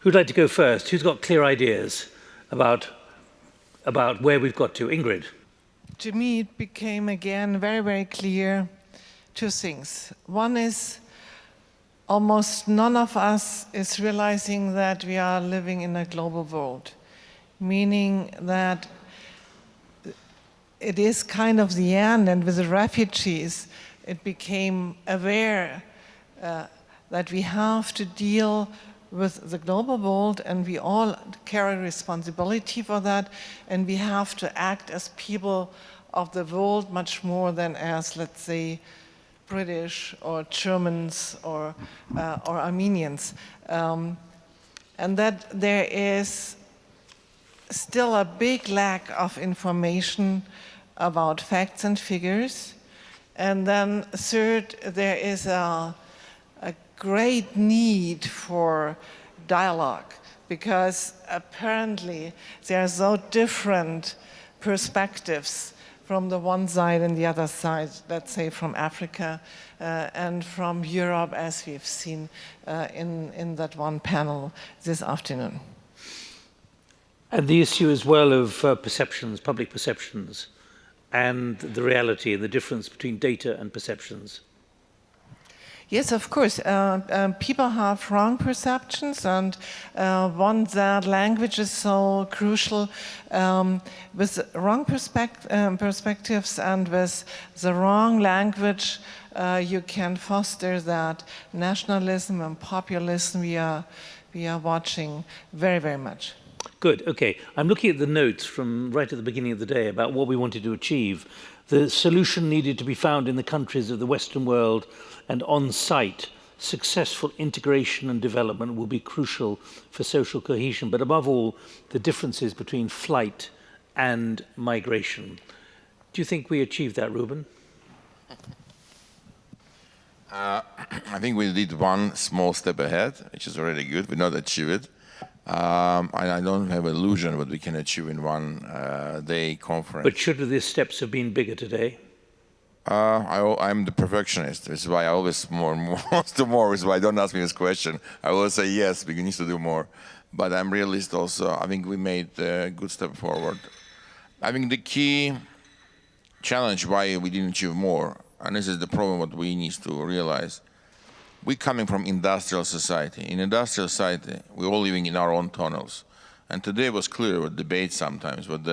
Who'd like to go first? Who's got clear ideas about where we've got to? Ingrid. To me, it became again very, very clear two things. One is almost none of us is realizing that we are living in a global world, meaning that it is kind of the end, and with the refugees, it became aware that we have to deal with the global world, and we all carry responsibility for that, and we have to act as people of the world much more than as, let's say, British or Germans or Armenians. And that there is still a big lack of information about facts and figures. And then third, there is a great need for dialogue, because apparently there are so different perspectives from the one side and the other side, let's say from Africa and from Europe, as we've seen in that one panel this afternoon. And the issue as well of perceptions, public perceptions, and the reality and the difference between data and perceptions. Yes, of course. People have wrong perceptions, and one, that language is so crucial. With wrong perspectives and with the wrong language, you can foster that nationalism and populism we are watching very, very much. Good, okay. I'm looking at the notes from right at the beginning of the day about what we wanted to achieve. The solution needed to be found in the countries of the Western world, and on-site, successful integration and development will be crucial for social cohesion, but above all, the differences between flight and migration. Do you think we achieved that, Ruben? I think we did one small step ahead, which is already good. We not achieved it. I don't have an illusion what we can achieve in one day conference. But should the steps have been bigger today? I'm the perfectionist. This is why I always wants to more. This is why don't ask me this question. I will say yes, we need to do more. But I'm realist also. I think we made a good step forward. I think the key challenge why we didn't achieve more, and this is the problem what we need to realize. We're coming from industrial society. In industrial society, we're all living in our own tunnels. And today was clear with debate sometimes, but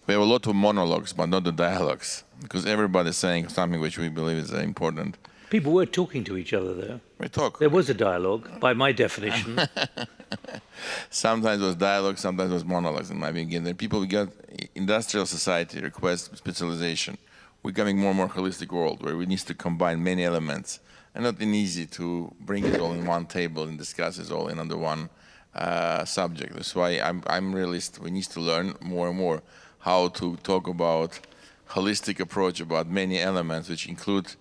we have a lot of monologues, but not the dialogues, because everybody's saying something which we believe is important. People were talking to each other, though. We talk. There was a dialogue, by my definition. Sometimes it was dialogue, sometimes it was monologues, in my opinion. Then people, we got industrial society request specialization. We're becoming more and more holistic world, where we need to combine many elements. And not easy to bring it all in one table and discuss it all in under one subject. That's why I'm realist. We need to learn more and more how to talk about holistic approach about many elements, which include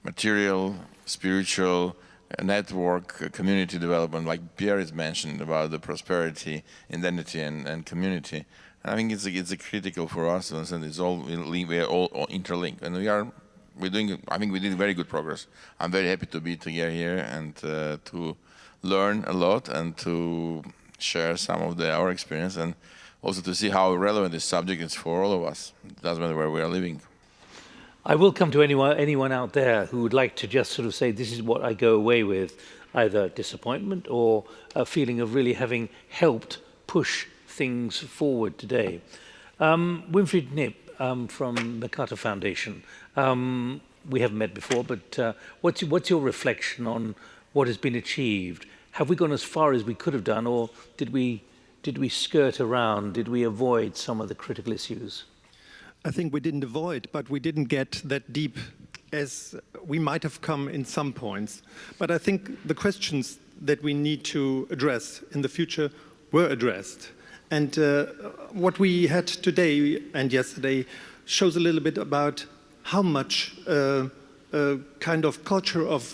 material, spiritual, network, community development, like Pierre has mentioned about the prosperity, identity, and community. And I think it's a critical for us, and it's all we are all interlinked, and we're doing. I think we did very good progress. I'm very happy to be together here and to learn a lot and to share some of our experience, and also to see how relevant this subject is for all of us. It doesn't matter where we are living. I will come to anyone out there who would like to just sort of say, this is what I go away with, either disappointment or a feeling of really having helped push things forward today. Winfried Kneip from Mercator Foundation. We haven't met before, but what's your reflection on what has been achieved? Have we gone as far as we could have done, or did we skirt around? Did we avoid some of the critical issues? I think we didn't avoid, but we didn't get that deep as we might have come in some points. But I think the questions that we need to address in the future were addressed. And what we had today and yesterday shows a little bit about how much kind of culture of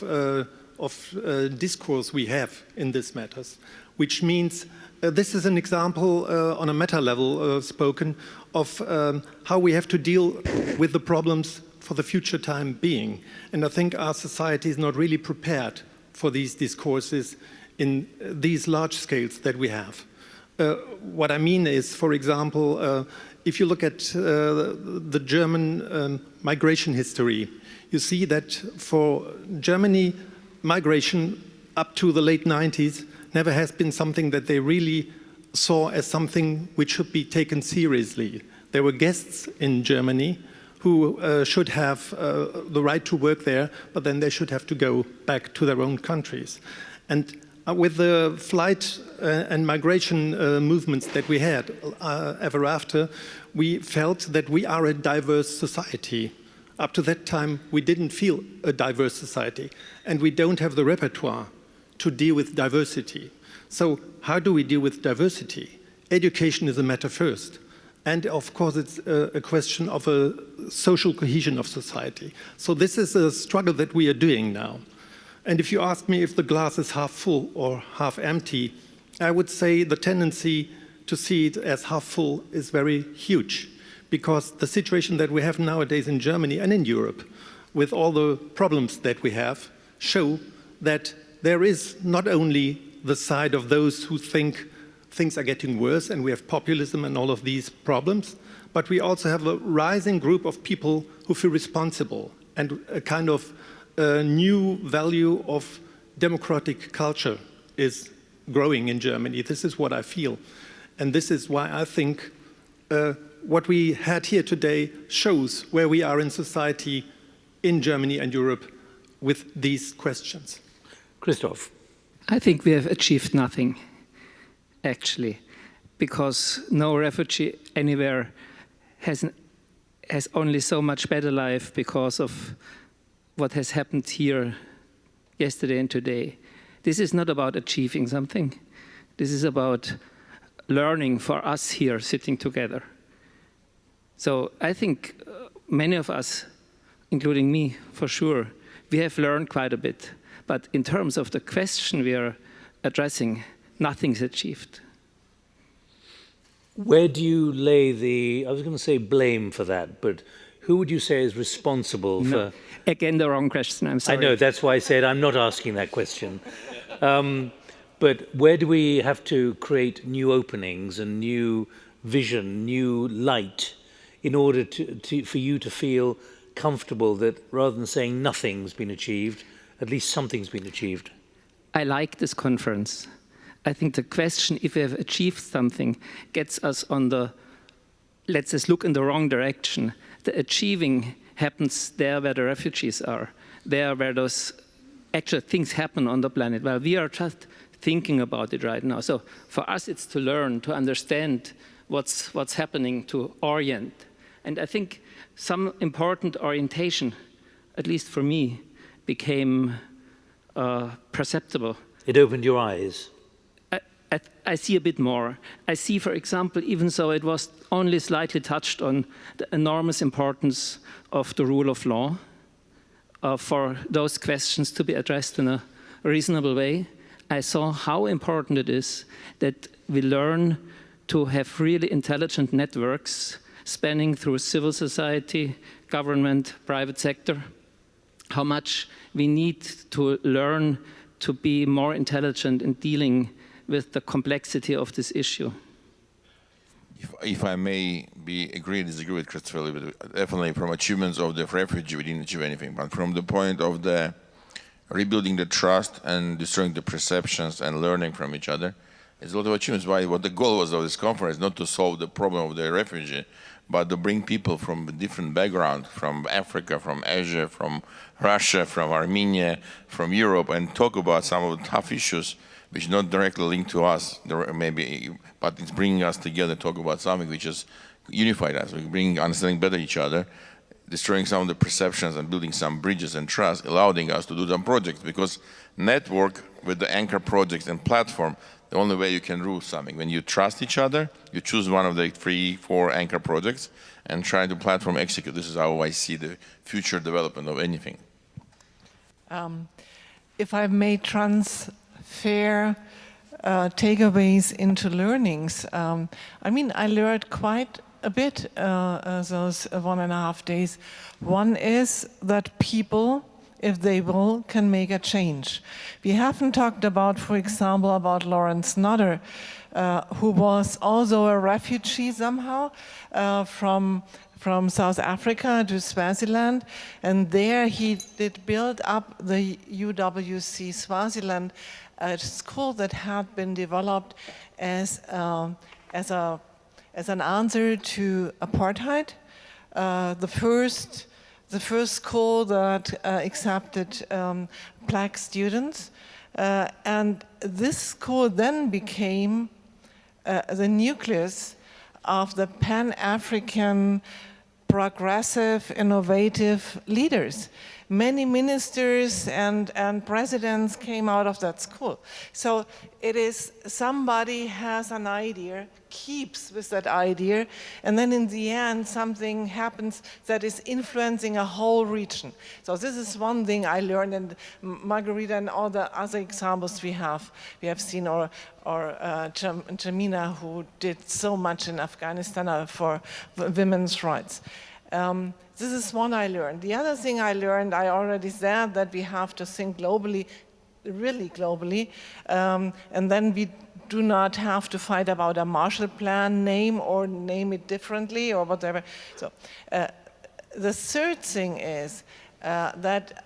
discourse we have in these matters, which means this is an example on a meta level spoken of how we have to deal with the problems for the future time being. And I think our society is not really prepared for these discourses in these large scales that we have. What I mean is, for example, if you look at the German migration history, you see that for Germany, migration up to the late 90s never has been something that they really saw as something which should be taken seriously. There were guests in Germany who should have the right to work there, but then they should have to go back to their own countries. And with the flight and migration movements that we had ever after, we felt that we are a diverse society. Up to that time, we didn't feel a diverse society, and we don't have the repertoire to deal with diversity. So how do we deal with diversity? Education is a matter first. And of course, it's a question of a social cohesion of society. So this is a struggle that we are doing now. And if you ask me if the glass is half full or half empty, I would say the tendency to see it as half full is very huge, because the situation that we have nowadays in Germany and in Europe, with all the problems that we have, show that there is not only the side of those who think things are getting worse and we have populism and all of these problems, but we also have a rising group of people who feel responsible, and a kind of new value of democratic culture is growing in Germany. This is what I feel. And this is why I think what we had here today shows where we are in society in Germany and Europe with these questions. Christof. I think we have achieved nothing, actually, because no refugee anywhere has only so much better life because of what has happened here yesterday and today. This is not about achieving something. This is about learning for us here sitting together. So I think many of us, including me for sure, we have learned quite a bit. But in terms of the question we are addressing, nothing's achieved. Where do you lay the, I was going to say blame for that, but who would you say is responsible for? Again, the wrong question, I'm sorry. I know, that's why I said I'm not asking that question. But where do we have to create new openings and new vision, new light, in order for you to feel comfortable that rather than saying nothing's been achieved, at least something's been achieved? I like this conference. I think the question, if we have achieved something, gets us on the, let's just look in the wrong direction. The achieving happens there where the refugees are, there where those actual things happen on the planet. Well, we are just thinking about it right now. So for us, it's to learn, to understand what's happening, to orient. And I think some important orientation, at least for me, became perceptible. It opened your eyes. I see a bit more. I see, for example, even though it was only slightly touched on, the enormous importance of the rule of law, for those questions to be addressed in a reasonable way. I saw how important it is that we learn to have really intelligent networks spanning through civil society, government, private sector, how much we need to learn to be more intelligent in dealing with the complexity of this issue. If I may agree and disagree with Christof, but definitely from achievements of the refugee, we didn't achieve anything. But from the point of the rebuilding the trust and destroying the perceptions and learning from each other, there's a lot of achievements. Why? What the goal was of this conference, not to solve the problem of the refugee, but to bring people from different backgrounds, from Africa, from Asia, from Russia, from Armenia, from Europe, and talk about some of the tough issues which not directly linked to us, maybe, but it's bringing us together, talk about something which has unified us. We're bringing, understanding better each other, destroying some of the perceptions and building some bridges and trust, allowing us to do some projects, because network with the anchor projects and platform, the only way you can rule something. When you trust each other, you choose one of the 3-4 anchor projects and try to platform execute. This is how I see the future development of anything. If I may transfer takeaways into learnings, I mean, I learned quite a bit those 1.5 days. One is that people if they will, can make a change. We haven't talked about, for example, about Lawrence Nodder, who was also a refugee somehow from South Africa to Swaziland, and there he did build up the UWC Swaziland, a school that had been developed as an answer to apartheid. The first school that accepted black students, and this school then became the nucleus of the Pan-African progressive, innovative leaders. Many ministers and presidents came out of that school. So it is somebody has an idea, keeps with that idea, and then in the end something happens that is influencing a whole region. So this is one thing I learned, and Margarita and all the other examples we have seen, or Jamina, who did so much in Afghanistan for women's rights. This is one I learned. The other thing I learned, I already said that we have to think globally, really globally, and then we do not have to fight about a Marshall Plan name or name it differently or whatever. So the third thing is that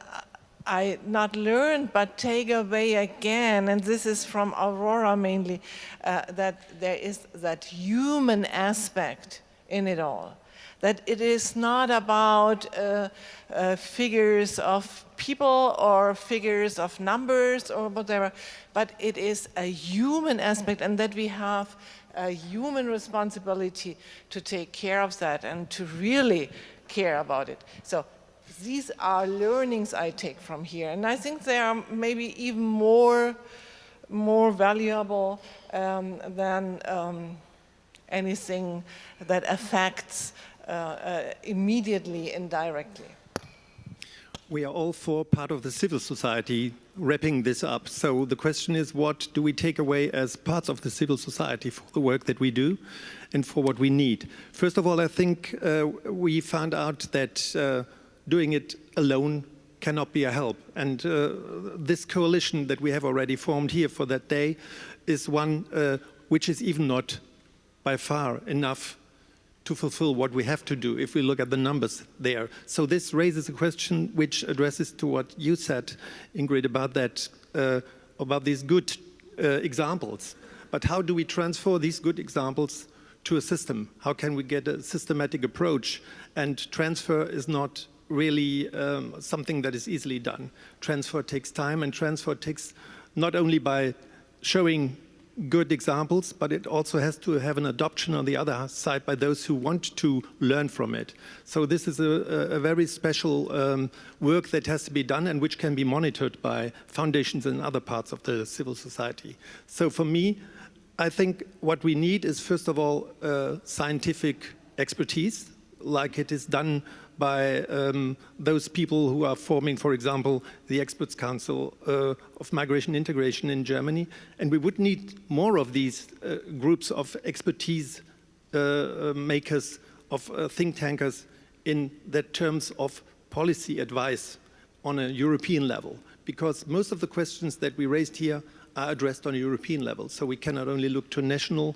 I not learned but take away again, and this is from Aurora mainly, that there is that human aspect in it all. That it is not about figures of people or figures of numbers or whatever, but it is a human aspect, and that we have a human responsibility to take care of that and to really care about it. So these are learnings I take from here, and I think they are maybe even more valuable than anything that affects immediately, indirectly. We are all for part of the civil society wrapping this up. So the question is, what do we take away as parts of the civil society for the work that we do and for what we need? First of all, I think we found out that doing it alone cannot be a help. And this coalition that we have already formed here for that day is one which is even not by far enough to fulfill what we have to do if we look at the numbers there. So this raises a question which addresses to what you said, Ingrid, about that, about these good examples. But how do we transfer these good examples to a system? How can we get a systematic approach? And transfer is not really something that is easily done. Transfer takes time, and transfer takes not only by showing good examples, but it also has to have an adoption on the other side by those who want to learn from it. So this is a very special work that has to be done and which can be monitored by foundations and other parts of the civil society. So for me, I think what we need is, first of all, scientific expertise, like it is done by those people who are forming, for example, the Experts Council of Migration Integration in Germany. And we would need more of these groups of expertise makers, of think tankers, in the terms of policy advice on a European level. Because most of the questions that we raised here are addressed on a European level. So we cannot only look to national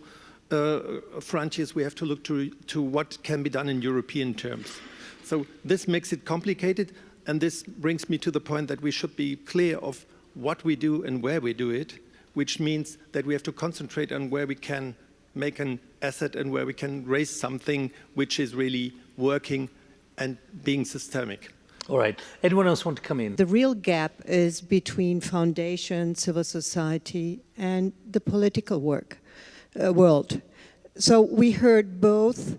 frontiers, we have to look to what can be done in European terms. So this makes it complicated, and this brings me to the point that we should be clear of what we do and where we do it, which means that we have to concentrate on where we can make an asset and where we can raise something which is really working and being systemic. All right. Anyone else want to come in? The real gap is between foundation, civil society, and the political world. So we heard both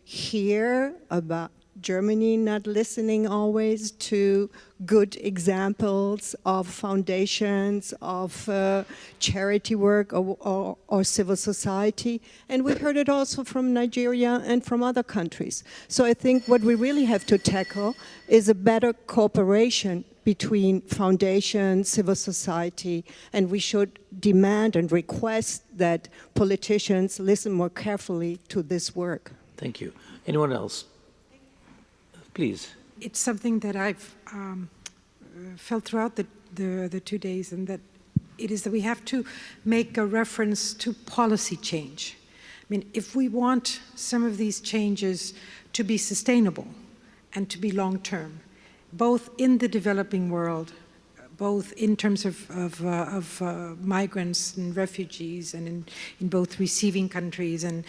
here about Germany not listening always to good examples of foundations, of charity work or civil society. And we heard it also from Nigeria and from other countries. So I think what we really have to tackle is a better cooperation between foundation, civil society, and we should demand and request that politicians listen more carefully to this work. Thank you. Anyone else? Please. It's something that I've felt throughout the 2 days, and that it is that we have to make a reference to policy change. I mean, if we want some of these changes to be sustainable and to be long-term, both in the developing world, both in terms of migrants and refugees, and in both receiving countries and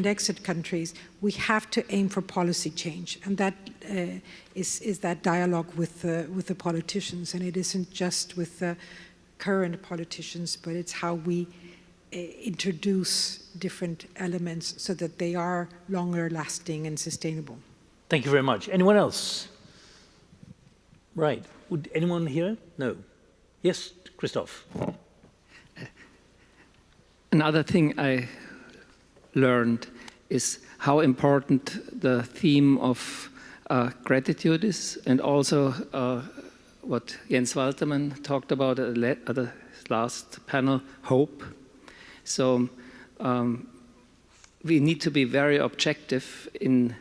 exit countries, we have to aim for policy change, and that is that dialogue with the politicians, and it isn't just with the current politicians, but it's how we introduce different elements so that they are longer lasting and sustainable. Thank you very much. Anyone else? Right. Would anyone here? No. Yes, Christof. Another thing I learned is how important the theme of gratitude is, and also what Jens Waltermann talked about at the last panel, hope. So we need to be very objective in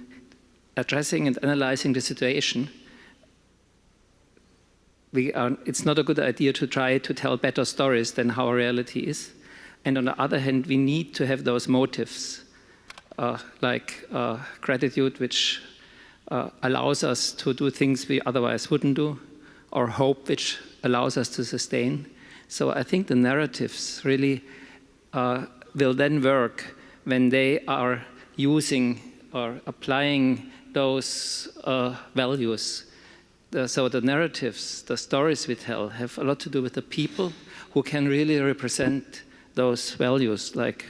addressing and analyzing the situation. It's not a good idea to try to tell better stories than how reality is. And on the other hand, we need to have those motives, like gratitude, which allows us to do things we otherwise wouldn't do, or hope, which allows us to sustain. So I think the narratives really will then work when they are using or applying those values. So the narratives, the stories we tell, have a lot to do with the people who can really represent those values like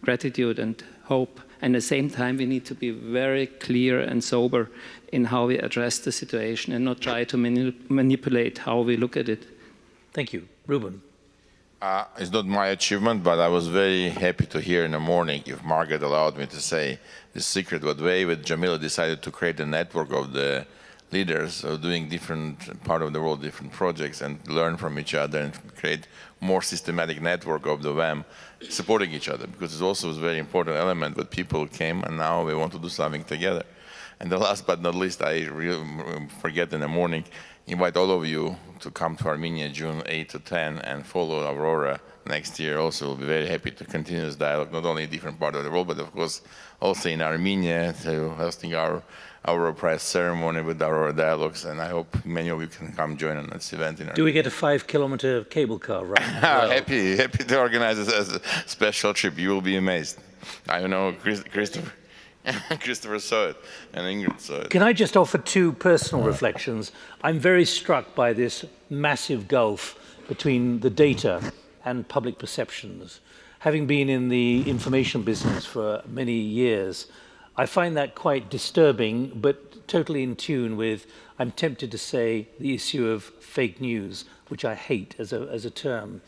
gratitude and hope. And at the same time, we need to be very clear and sober in how we address the situation and not try to manipulate how we look at it. Thank you. Ruben. It's not my achievement, but I was very happy to hear in the morning, if Margaret allowed me to say, the secret way that Jamila decided to create a network of the leaders of doing different part of the world, different projects, and learn from each other and create more systematic network of the WAM supporting each other, because it's also a very important element that people came and now we want to do something together. And the last but not least, I really forget in the morning, invite all of you to come to Armenia June 8 to 10 and follow Aurora next year. Also, we'll be very happy to continue this dialogue, not only in different parts of the world, but of course also in Armenia, to hosting our Aurora Prize ceremony with Aurora Dialogues, and I hope many of you can come join on this event in Armenia. Do we get a 5-kilometer cable car ride? Well, happy to organize this as a special trip. You will be amazed. I know Christopher saw it, and Ingrid saw it. Can I just offer two personal reflections? I'm very struck by this massive gulf between the data and public perceptions. Having been in the information business for many years, I find that quite disturbing, but totally in tune with, I'm tempted to say, the issue of fake news, which I hate as a term.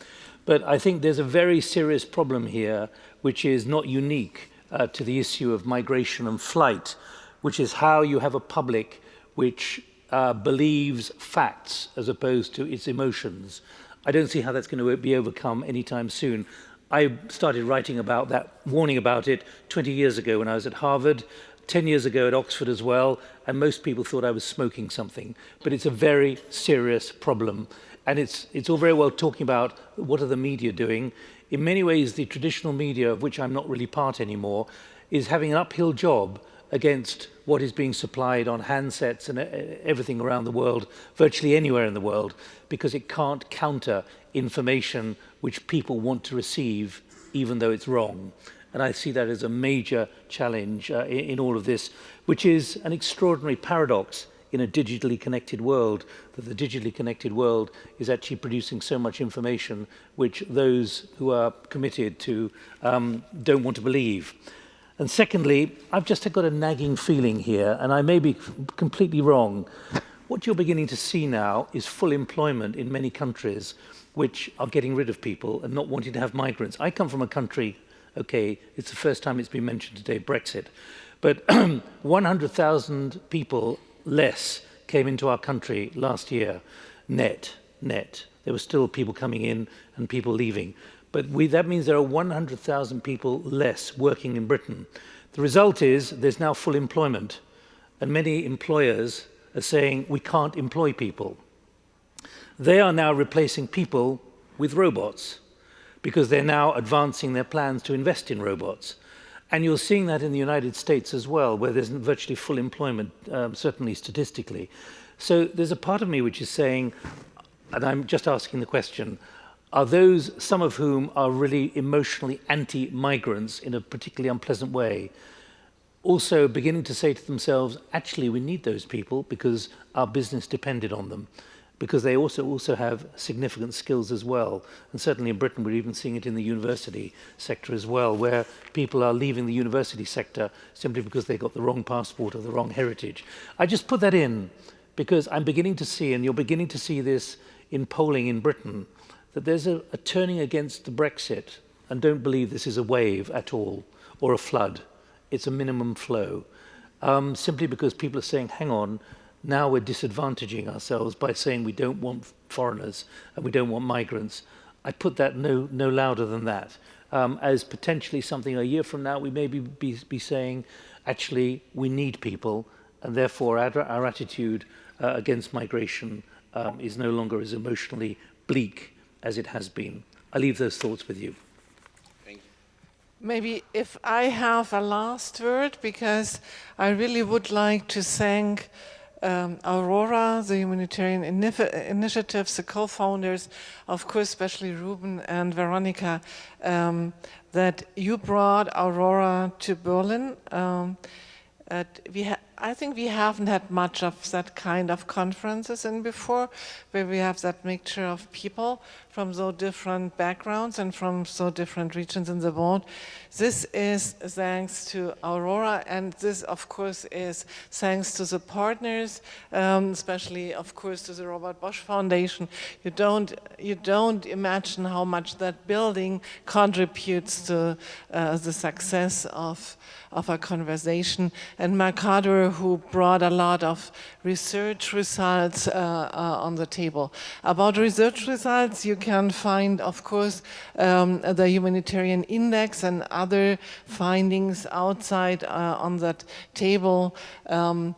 But I think there's a very serious problem here, which is not unique to the issue of migration and flight, which is how you have a public which believes facts as opposed to its emotions. I don't see how that's going to be overcome anytime soon. I started writing about that, warning about it 20 years ago when I was at Harvard, 10 years ago at Oxford as well, and most people thought I was smoking something. But it's a very serious problem. And it's all very well talking about what are the media doing. In many ways, the traditional media, of which I'm not really part anymore, is having an uphill job against what is being supplied on handsets and everything around the world, virtually anywhere in the world, because it can't counter information which people want to receive, even though it's wrong. And I see that as a major challenge in all of this, which is an extraordinary paradox in a digitally connected world, that the digitally connected world is actually producing so much information which those who are committed to don't want to believe. And secondly, I've just got a nagging feeling here, and I may be completely wrong. What you're beginning to see now is full employment in many countries which are getting rid of people and not wanting to have migrants. I come from a country, okay, it's the first time it's been mentioned today, Brexit, but 100,000 people less came into our country last year, net. There were still people coming in and people leaving. But that means there are 100,000 people less working in Britain. The result is there's now full employment, and many employers are saying we can't employ people. They are now replacing people with robots because they're now advancing their plans to invest in robots. And you're seeing that in the United States as well, where there's virtually full employment, certainly statistically. So there's a part of me which is saying, and I'm just asking the question, are those, some of whom are really emotionally anti-migrants in a particularly unpleasant way, also beginning to say to themselves, actually, we need those people because our business depended on them, because they also have significant skills as well. And certainly in Britain, we're even seeing it in the university sector as well, where people are leaving the university sector simply because they got the wrong passport or the wrong heritage. I just put that in because I'm beginning to see, and you're beginning to see this in polling in Britain, that there's a turning against the Brexit, and don't believe this is a wave at all, or a flood. It's a minimum flow, simply because people are saying, hang on, now we're disadvantaging ourselves by saying we don't want foreigners and we don't want migrants. I put that no louder than that. As potentially something a year from now, we may be saying, actually, we need people, and therefore our attitude against migration is no longer as emotionally bleak as it has been. I leave those thoughts with you. Maybe if I have a last word, because I really would like to thank Aurora, the Humanitarian Initiatives, the co-founders, of course, especially Ruben and Veronica, that you brought Aurora to Berlin. I think we haven't had much of that kind of conferences in before, where we have that mixture of people from so different backgrounds and from so different regions in the world. This is thanks to Aurora, and this, of course, is thanks to the partners, especially, of course, to the Robert Bosch Foundation. You don't imagine how much that building contributes to the success of our conversation, and Mercator, who brought a lot of research results on the table. About research results, you can find, of course, the Humanitarian Index and other findings outside on that table. One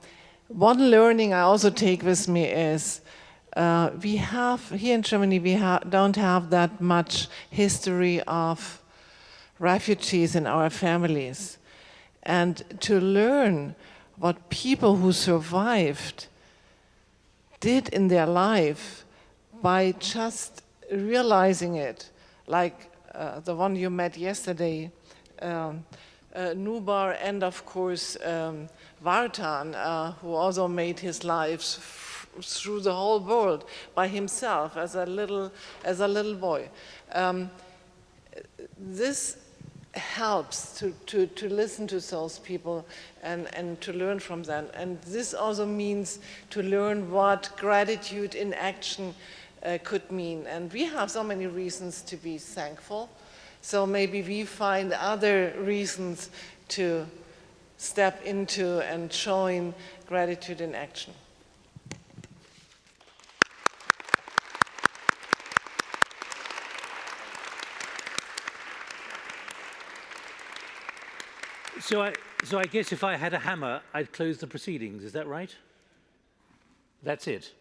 learning I also take with me is we have, here in Germany, don't have that much history of refugees in our families. And to learn what people who survived did in their life by just realizing it, like the one you met yesterday, Nubar, and of course Vardanyan, who also made his life through the whole world by himself as a little boy. This helps to listen to those people and to learn from them. And this also means to learn what gratitude in action could mean. And we have so many reasons to be thankful. So maybe we find other reasons to step into and showing gratitude in action. So I guess if I had a hammer, I'd close the proceedings. Is that right? That's it.